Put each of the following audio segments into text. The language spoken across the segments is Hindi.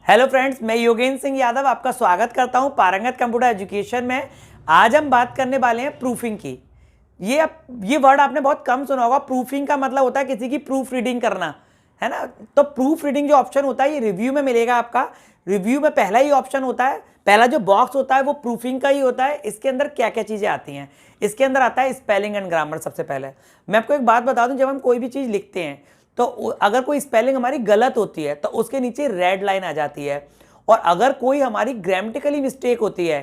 हेलो फ्रेंड्स, मैं योगेंद्र सिंह यादव आपका स्वागत करता हूं पारंगत कंप्यूटर एजुकेशन में। आज हम बात करने वाले हैं प्रूफिंग की। ये वर्ड आपने बहुत कम सुना होगा। प्रूफिंग का मतलब होता है किसी की प्रूफ रीडिंग करना, है ना। तो प्रूफ रीडिंग जो ऑप्शन होता है ये रिव्यू में मिलेगा आपका। रिव्यू में पहला ही ऑप्शन होता है, पहला जो बॉक्स होता है वो प्रूफिंग का ही होता है। इसके अंदर क्या क्या चीज़ें आती हैं, इसके अंदर आता है स्पेलिंग एंड ग्रामर। सबसे पहले मैं आपको एक बात बता दूं, जब हम कोई भी चीज़ लिखते हैं तो अगर कोई स्पेलिंग हमारी गलत होती है तो उसके नीचे रेड लाइन आ जाती है, और अगर कोई हमारी ग्रामेटिकली मिस्टेक होती है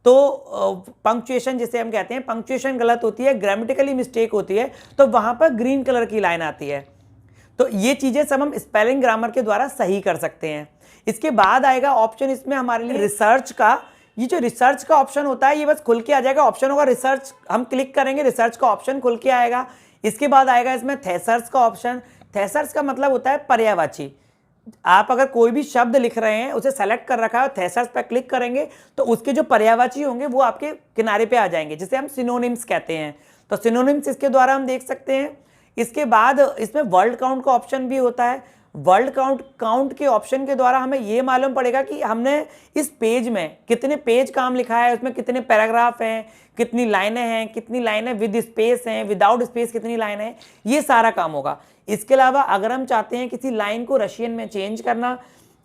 तो पंक्चुएशन जिसे हम कहते हैं, पंक्चुएशन गलत होती है, ग्रामेटिकली मिस्टेक होती है, तो वहां पर ग्रीन कलर की लाइन आती है। तो ये चीजें सब हम स्पेलिंग ग्रामर के द्वारा सही कर सकते हैं। इसके बाद आएगा ऑप्शन इसमें हमारे लिए रिसर्च का। ये जो रिसर्च का ऑप्शन होता है ये बस खुल के आ जाएगा, ऑप्शन होगा रिसर्च, हम क्लिक करेंगे रिसर्च का ऑप्शन खुल के आएगा। इसके बाद आएगा इसमें थेसर्स का ऑप्शन। थेसर्स का मतलब होता है पर्यायवाची। आप अगर कोई भी शब्द लिख रहे हैं, उसे सेलेक्ट कर रखा है, थेसर्स पर क्लिक करेंगे तो उसके जो पर्यायवाची होंगे वो आपके किनारे पे आ जाएंगे, जिसे हम सिनोनिम्स कहते हैं। तो सिनोनिम्स इसके द्वारा हम देख सकते हैं। इसके बाद इसमें वर्ल्ड काउंट का ऑप्शन भी होता है। वर्ल्ड काउंट के ऑप्शन के द्वारा हमें ये मालूम पड़ेगा कि हमने इस पेज में कितने पेज काम लिखा है, उसमें कितने पैराग्राफ हैं, कितनी लाइनें हैं, कितनी लाइनें विद स्पेस हैं, विदाउट स्पेस कितनी लाइन है, ये सारा काम होगा। इसके अलावा अगर हम चाहते हैं किसी लाइन को रशियन में चेंज करना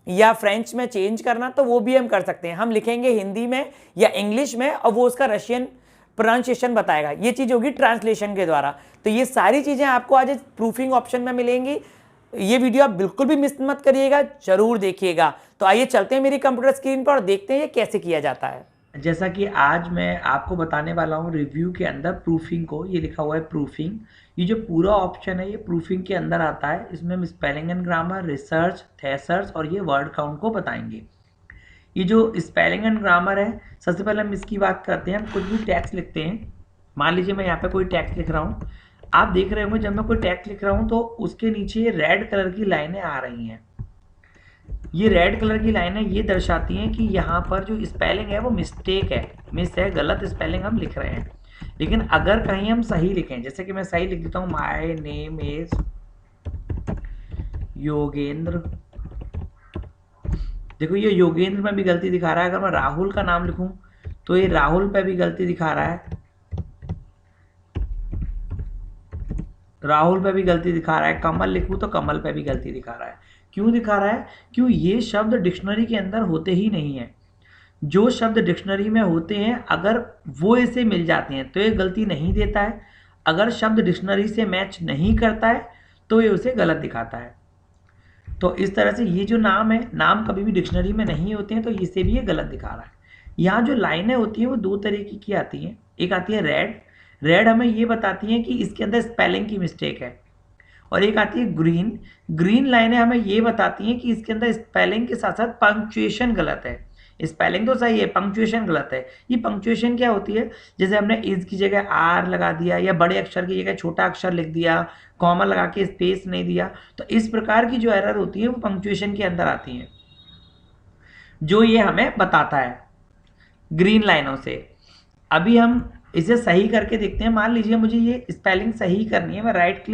या फ्रेंच में चेंज करना तो वो भी हम कर सकते हैं। हम लिखेंगे हिंदी में या इंग्लिश में और वो उसका रशियन प्रोनाउंसिएशन बताएगा। ये चीज़ होगी ट्रांसलेशन के द्वारा। तो ये सारी चीज़ें आपको आज प्रूफिंग ऑप्शन में मिलेंगी। ये वीडियो आप बिल्कुल भी मिस मत करिएगा, जरूर देखिएगा। तो आइए चलते हैं मेरी कंप्यूटर स्क्रीन पर और देखते हैं ये कैसे किया जाता है। जैसा कि आज मैं आपको बताने वाला हूँ रिव्यू के अंदर प्रूफिंग को। ये लिखा हुआ है प्रूफिंग। ये जो पूरा ऑप्शन है ये प्रूफिंग के अंदर आता है। इसमें हम स्पेलिंग एंड ग्रामर, रिसर्च, थेसर्स और ये वर्ड काउंट को बताएंगे। ये जो स्पेलिंग एंड ग्रामर है, सबसे पहले हम इसकी बात करते हैं। हम कुछ भी टैक्स लिखते हैं, मान लीजिए मैं यहाँ पे कोई टैक्स लिख रहा हूँ। आप देख रहे होंगे जब मैं कोई टैक्स लिख रहा हूँ तो उसके नीचे रेड कलर की लाइनें आ रही हैं। ये रेड कलर की लाइनें ये दर्शाती हैं कि यहाँ पर जो स्पेलिंग है वो मिस्टेक है, मिस है, गलत स्पेलिंग हम लिख रहे हैं। लेकिन अगर कहीं हम सही लिखें, जैसे कि मैं सही लिख देता हूँ, माय नेम इज योगेंद्र। देखो ये योगेंद्र में भी गलती दिखा रहा है। अगर मैं राहुल का नाम लिखूं तो ये राहुल पे भी गलती दिखा रहा है, राहुल पे भी गलती दिखा रहा है। कमल लिखूं तो कमल पे भी गलती दिखा रहा है। क्यों दिखा रहा है? क्यों? ये शब्द डिक्शनरी के अंदर होते ही नहीं है। जो शब्द डिक्शनरी में होते हैं अगर वो इसे मिल जाते हैं तो ये गलती नहीं देता है। अगर शब्द डिक्शनरी से मैच नहीं करता है तो ये उसे गलत दिखाता है। तो इस तरह से ये जो नाम है, नाम कभी भी डिक्शनरी में नहीं होते हैं तो इसे भी ये गलत दिखा रहा है। यहाँ जो लाइनें होती हैं वो दो तरीके की आती हैं। एक आती है रेड। रेड हमें ये बताती हैं कि इसके अंदर स्पेलिंग की मिस्टेक है। और एक आती है ग्रीन। ग्रीन लाइनें हमें ये बताती हैं कि इसके अंदर स्पेलिंग के साथ साथ पंक्चुएशन गलत है। स्पेलिंग तो सही है, पंक्चुएशन गलत है। ये पंक्चुएशन क्या होती है? जैसे हमने इज की जगह आर लगा दिया या बड़े अक्षर की जगह छोटा अक्षर लिख दिया, कॉमा लगा के स्पेस नहीं दिया, तो इस प्रकार की जो एरर होती है वो पंक्चुएशन के अंदर आती है, जो ये हमें बताता है ग्रीन लाइनों से। अभी हम इसे सही करके देखते हैं। मान लीजिए मुझे ये स्पेलिंग सही करनी है, मैं राइट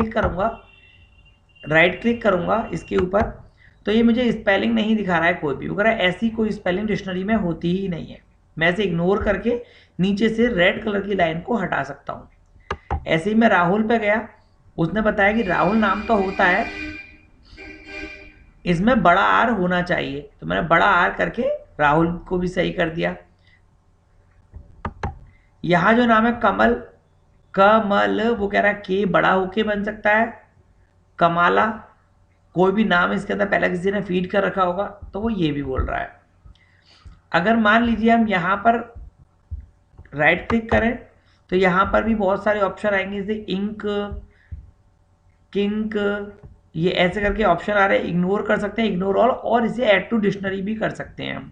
क्लिक करूंगा इसके ऊपर, तो ये मुझे स्पेलिंग नहीं दिखा रहा है कोई भी वगैरह। ऐसी कोई स्पेलिंग डिक्शनरी में होती ही नहीं है। मैं इसे इग्नोर करके नीचे से रेड कलर की लाइन को हटा सकता हूँ। ऐसे ही मैं राहुल पे गया, उसने बताया कि राहुल नाम तो होता है, इसमें बड़ा आर होना चाहिए, तो मैंने बड़ा आर करके राहुल को भी सही कर दिया। यहाँ जो नाम है कमल, कमल, वो कह रहा है के बड़ा होके बन सकता है, कमाला। कोई भी नाम इसके अंदर पहले किसी ने फीड कर रखा होगा तो वो ये भी बोल रहा है। अगर मान लीजिए हम यहाँ पर राइट क्लिक करें तो यहाँ पर भी बहुत सारे ऑप्शन आएंगे, जैसे इंक, किंक, ये ऐसे करके ऑप्शन आ रहे हैं। इग्नोर कर सकते हैं, इग्नोर ऑल, और इसे ऐड टू डिक्शनरी भी कर सकते हैं हम।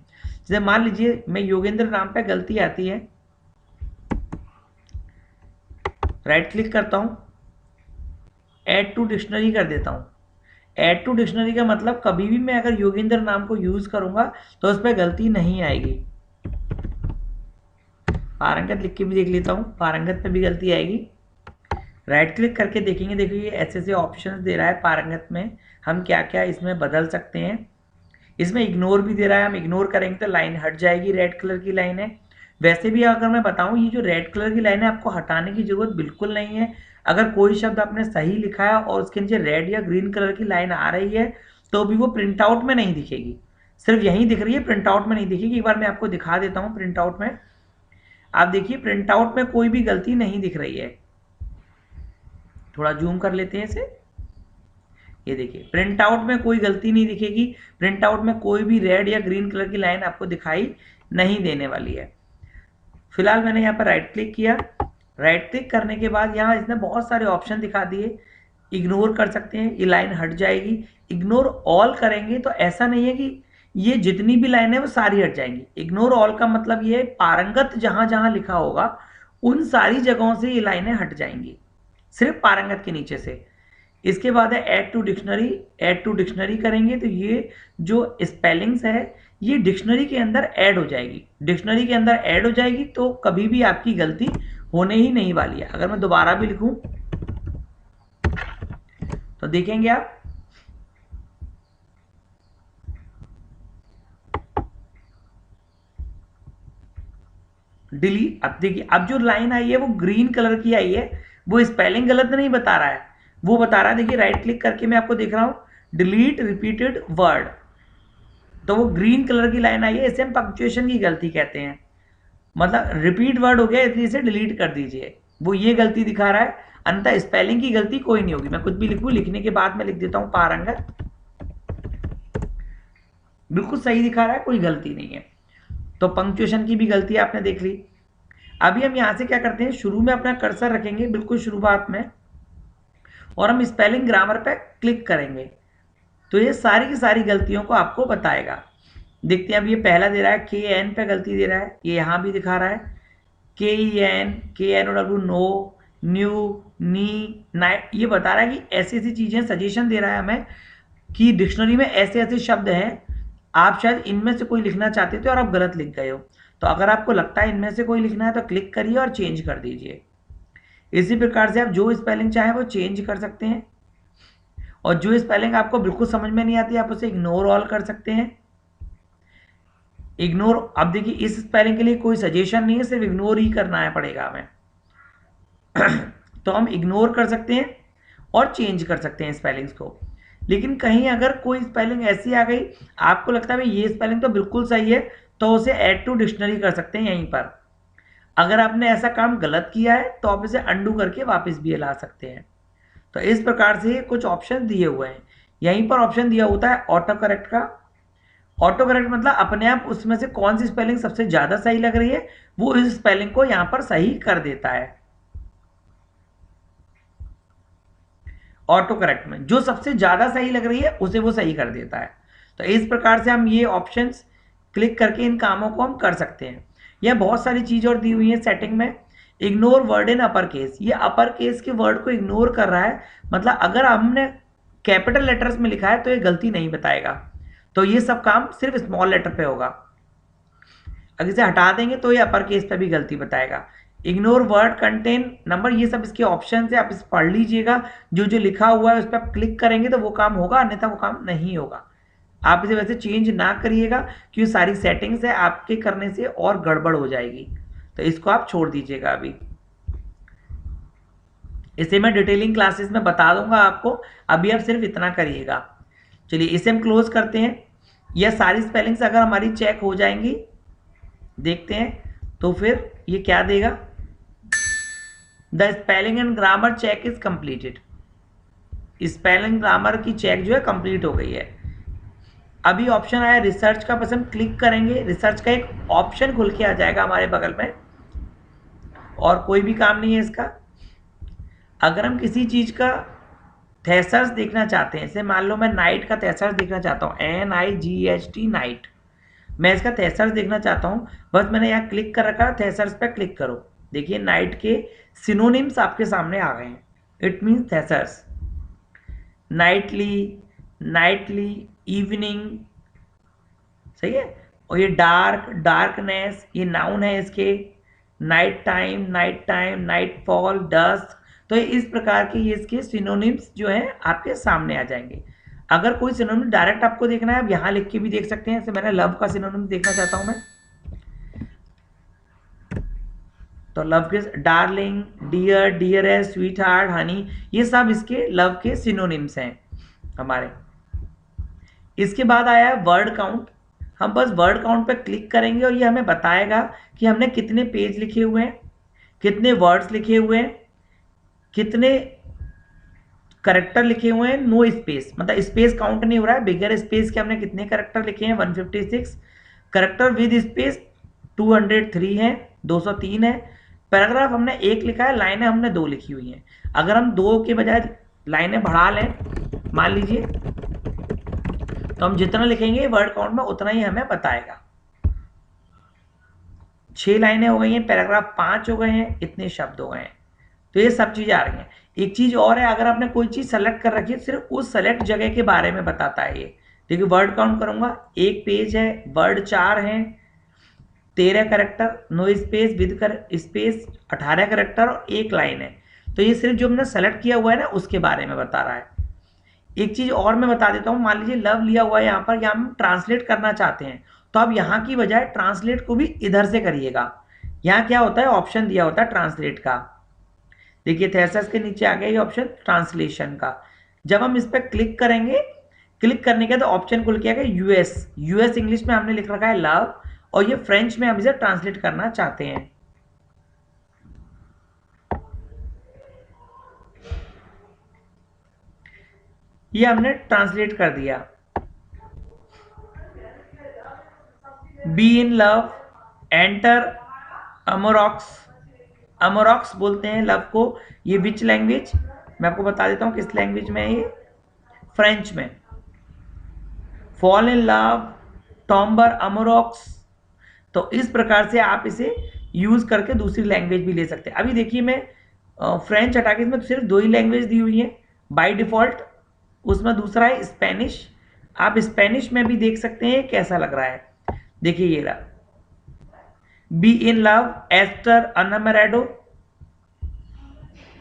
जैसे मान लीजिए मैं योगेंद्र नाम पे गलती आती है, राइट क्लिक करता हूँ, ऐड टू डिक्शनरी कर देता हूँ। ऐड टू डिक्शनरी का मतलब कभी भी मैं अगर योगेंद्र नाम को यूज करूंगा तो उस पर गलती नहीं आएगी। पारंगत लिख के भी देख लेता हूँ, पारंगत पे भी गलती आएगी। राइट क्लिक करके देखेंगे, देखिए ये ऐसे ऐसे ऑप्शंस दे रहा है पारंगत में, हम क्या क्या इसमें बदल सकते हैं। इसमें इग्नोर भी दे रहा है, हम इग्नोर करेंगे तो लाइन हट जाएगी, रेड कलर की लाइन है। वैसे भी अगर मैं बताऊं, ये जो रेड कलर की लाइन है आपको हटाने की जरूरत बिल्कुल नहीं है। अगर कोई शब्द आपने सही लिखा है और उसके नीचे रेड या ग्रीन कलर की लाइन आ रही है तो भी वो प्रिंट आउट में नहीं दिखेगी, सिर्फ यहीं दिख रही है, प्रिंट आउट में नहीं दिखेगी। एक बार मैं आपको दिखा देता हूँ प्रिंट आउट में। आप देखिए प्रिंट आउट में कोई भी गलती नहीं दिख रही है। थोड़ा जूम कर लेते हैं इसे, ये देखिए प्रिंट आउट में कोई गलती नहीं दिखेगी, प्रिंट आउट में कोई भी रेड या ग्रीन कलर की लाइन आपको दिखाई नहीं देने वाली है। फिलहाल मैंने यहाँ पर राइट क्लिक किया, राइट क्लिक करने के बाद यहाँ इसने बहुत सारे ऑप्शन दिखा दिए। इग्नोर कर सकते हैं, ये लाइन हट जाएगी। इग्नोर ऑल करेंगे तो ऐसा नहीं है कि ये जितनी भी लाइन है वो सारी हट जाएंगी। इग्नोर ऑल का मतलब ये पारंगत जहां जहां लिखा होगा उन सारी जगहों से ये लाइनें हट जाएंगी, सिर्फ पारंगत के नीचे से। इसके बाद है add to dictionary. Add to dictionary करेंगे तो ये जो स्पेलिंग्स है ये डिक्शनरी के अंदर ऐड हो जाएगी। डिक्शनरी के अंदर ऐड हो जाएगी तो कभी भी आपकी गलती होने ही नहीं वाली है। अगर मैं दोबारा भी लिखूं तो देखेंगे आप, डिलीट। अब देखिए अब जो लाइन आई है वो ग्रीन कलर की आई है, वो स्पेलिंग गलत नहीं बता रहा है, वो बता रहा है, देखिए राइट क्लिक करके मैं आपको दिख रहा हूं डिलीट रिपीटेड वर्ड, तो वो ग्रीन कलर की लाइन आई है। इसे हम पंक्चुएशन की गलती कहते हैं, मतलब रिपीट वर्ड हो गया इसलिए इसे डिलीट कर दीजिए, वो ये गलती दिखा रहा है। अंततः स्पेलिंग की गलती कोई नहीं होगी। मैं कुछ भी लिखूं, लिखने के बाद मैं लिख देता हूं पारंगत, बिल्कुल सही दिखा रहा है, कोई गलती नहीं है। तो पंक्चुएशन की भी गलती आपने देख ली। अभी हम यहां से क्या करते हैं, शुरू में अपना कर्सर रखेंगे बिल्कुल शुरुआत में और हम स्पेलिंग ग्रामर पे क्लिक करेंगे तो ये सारी की सारी गलतियों को आपको बताएगा। देखते हैं अब ये पहला दे रहा है KN पे गलती दे रहा है, ये यहाँ भी दिखा रहा है KNOW नो, न्यू, नी, नाइट, ये बता रहा है कि ऐसी ऐसी चीज़ें, सजेशन दे रहा है हमें कि डिक्शनरी में ऐसे ऐसे शब्द हैं, आप शायद इनमें से कोई लिखना चाहते थे और आप गलत लिख गए हो। तो अगर आपको लगता है इनमें से कोई लिखना है तो क्लिक करिए और चेंज कर दीजिए। इसी प्रकार से आप जो स्पेलिंग चाहें वो चेंज कर सकते हैं और जो स्पेलिंग आपको बिल्कुल समझ में नहीं आती आप उसे इग्नोर ऑल कर सकते हैं। इग्नोर, अब देखिए इस स्पेलिंग के लिए कोई सजेशन नहीं है, सिर्फ इग्नोर ही करना है पड़ेगा हमें तो हम इग्नोर कर सकते हैं और चेंज कर सकते हैं स्पेलिंग्स को। लेकिन कहीं अगर कोई स्पेलिंग ऐसी आ गई आपको लगता है भाई ये स्पेलिंग तो बिल्कुल सही है तो उसे ऐड टू डिक्शनरी कर सकते हैं यहीं पर। अगर आपने ऐसा काम गलत किया है तो आप इसे अंडू करके वापस भी ला सकते हैं। तो इस प्रकार से कुछ ऑप्शन दिए हुए हैं। यहीं पर ऑप्शन दिया होता है ऑटो करेक्ट का। ऑटो करेक्ट मतलब अपने आप उसमें से कौन सी स्पेलिंग सबसे ज़्यादा सही लग रही है वो इस स्पेलिंग को यहाँ पर सही कर देता है। ऑटो करेक्ट में जो सबसे ज़्यादा सही लग रही है उसे वो सही कर देता है। तो इस प्रकार से हम ये ऑप्शंस क्लिक करके इन कामों को हम कर सकते हैं। यह बहुत सारी चीज़ और दी हुई है सेटिंग में। Ignore word in upper case, ये अपर केस के वर्ड को इग्नोर कर रहा है, मतलब अगर हमने कैपिटल लेटर्स में लिखा है तो ये गलती नहीं बताएगा, तो ये सब काम सिर्फ स्मॉल लेटर पे होगा। अगर इसे हटा देंगे तो ये अपर केस पे भी गलती बताएगा। इग्नोर वर्ड कंटेन नंबर, ये सब इसके ऑप्शन है, आप इसे पढ़ लीजिएगा। जो जो लिखा हुआ है उस पर आप क्लिक करेंगे तो वो काम होगा, अन्यथा वो काम नहीं होगा। आप इसे वैसे चेंज ना करिएगा क्योंकि सारी सेटिंग्स है, आपके करने से और गड़बड़ हो जाएगी, तो इसको आप छोड़ दीजिएगा। अभी इसे मैं डिटेलिंग क्लासेस में बता दूंगा आपको, अभी आप सिर्फ इतना करिएगा। चलिए इसे हम क्लोज करते हैं। यह सारी स्पेलिंग्स अगर हमारी चेक हो जाएंगी, देखते हैं तो फिर ये क्या देगा, the spelling and grammar check is completed. Spelling grammar की चेक जो है कंप्लीट हो गई है। अभी ऑप्शन आया रिसर्च का, बस हम क्लिक करेंगे, रिसर्च का एक ऑप्शन खुल के आ जाएगा हमारे बगल में और कोई भी काम नहीं है इसका। अगर हम किसी चीज़ का थेसर्स देखना चाहते हैं, जैसे मान लो मैं नाइट का थेसर्स देखना चाहता हूँ, NIGHT नाइट, मैं इसका थेसर्स देखना चाहता हूँ, बस मैंने यहाँ क्लिक कर रखा है, थेसर्स पे क्लिक करो, देखिए नाइट के सिनोनिम्स आपके सामने आ गए हैं। It means thesaurus, nightly, nightly, evening, सही है। और ये डार्क, डार्कनेस, ये नाउन है इसके, night time, night fall, dust, तो इस प्रकार के ये इसके सिनोनिम्स जो है आपके सामने आ जाएंगे। अगर कोई सिनोनिम डायरेक्ट आपको देखना है, आप यहाँ लिख के भी देख सकते हैं। जैसे मैंने लव का सिनोनिम देखना चाहता हूं मैं, तो लव के darling, dear, dearest, sweetheart, honey, ये सब इसके लव के सिनोनिम्स हैं हमारे। इसके बाद आया है वर्ड काउंट। हम बस वर्ड काउंट पे क्लिक करेंगे और ये हमें बताएगा कि हमने कितने पेज लिखे हुए हैं, कितने वर्ड्स लिखे हुए हैं, कितने करेक्टर लिखे हुए हैं। नो स्पेस, मतलब स्पेस काउंट नहीं हो रहा है, बिगर स्पेस के हमने कितने करेक्टर लिखे हैं 156, करेक्टर विद स्पेस 203 है, 203 है। पैराग्राफ हमने 1 लिखा है, लाइनें हमने 2 लिखी हुई हैं। अगर हम 2 के बजाय लाइनें बढ़ा लें मान लीजिए, तो हम जितना लिखेंगे वर्ड काउंट में उतना ही हमें बताएगा। 6 लाइनें हो गई हैं, पैराग्राफ 5 हो गए हैं, इतने शब्द हो गए हैं। तो ये सब चीजें आ रही हैं। एक चीज और है, अगर आपने कोई चीज सेलेक्ट कर रखी है, सिर्फ उस सेलेक्ट जगह के बारे में बताता है ये। देखिए वर्ड काउंट करूंगा, 1 पेज है, वर्ड 4 हैं, 13 character, no space, with space 18 character और 1 लाइन है। तो ये सिर्फ जो हमने सेलेक्ट किया हुआ है ना उसके बारे में बता रहा है। एक चीज और मैं बता देता हूँ, मान लीजिए लव लिया हुआ है यहाँ पर, या हम ट्रांसलेट करना चाहते हैं, तो आप यहाँ की बजाय ट्रांसलेट को भी इधर से करिएगा। यहाँ क्या होता है, ऑप्शन दिया होता है ट्रांसलेट का। देखिए थेसिस के नीचे आ गया ये ऑप्शन ट्रांसलेशन का। जब हम इस पर क्लिक करेंगे, क्लिक करने के बाद ऑप्शन खुल के आएगा यूएस। यूएस इंग्लिश में हमने लिख रखा है लव, और ये फ्रेंच में हम इसे ट्रांसलेट करना चाहते हैं। ये हमने ट्रांसलेट कर दिया। बी इन लव, एंटर अमोरॉक्स। अमोरॉक्स बोलते हैं लव को। ये विच लैंग्वेज, मैं आपको बता देता हूं किस लैंग्वेज में है ये, फ्रेंच में। फॉल इन लव, टॉम्बर, अमोरॉक्स। तो इस प्रकार से आप इसे यूज करके दूसरी लैंग्वेज भी ले सकते हैं। अभी देखिए मैं फ्रेंच हटा के इसमें सिर्फ 2 ही लैंग्वेज दी हुई है बाय डिफॉल्ट। उसमें दूसरा है स्पेनिश। आप स्पेनिश में भी देख सकते हैं कैसा लग रहा है। देखिए ये रहा, बी इन लव, एस्टर अनमरेडो,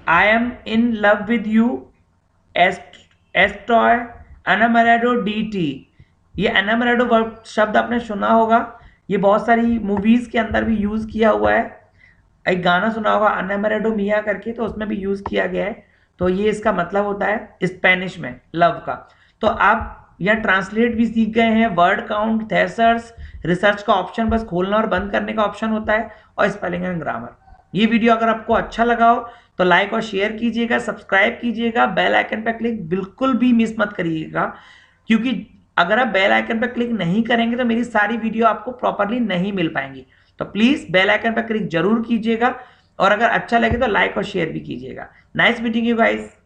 I am in love with you, एस्टॉय अनमरेडो डी। ये अनमरेडो शब्द आपने सुना होगा, ये बहुत सारी मूवीज के अंदर भी यूज किया हुआ है। एक गाना सुना होगा अनमरेडो मिया करके, तो उसमें भी यूज किया गया है। तो ये इसका मतलब होता है स्पेनिश में लव का। तो आप यहाँ ट्रांसलेट भी सीख गए हैं, वर्ड काउंट, थेसर्स, रिसर्च का ऑप्शन बस खोलना और बंद करने का ऑप्शन होता है, और स्पेलिंग एंड ग्रामर। ये वीडियो अगर आपको अच्छा लगा हो तो लाइक और शेयर कीजिएगा, सब्सक्राइब कीजिएगा, बेल आइकन पर क्लिक बिल्कुल भी मिस मत करिएगा, क्योंकि अगर आप बेल आइकन पर क्लिक नहीं करेंगे तो मेरी सारी वीडियो आपको प्रॉपरली नहीं मिल पाएंगी। तो प्लीज बेल आइकन पर क्लिक जरूर कीजिएगा, और अगर अच्छा लगे तो लाइक और शेयर भी कीजिएगा। Nice meeting you guys.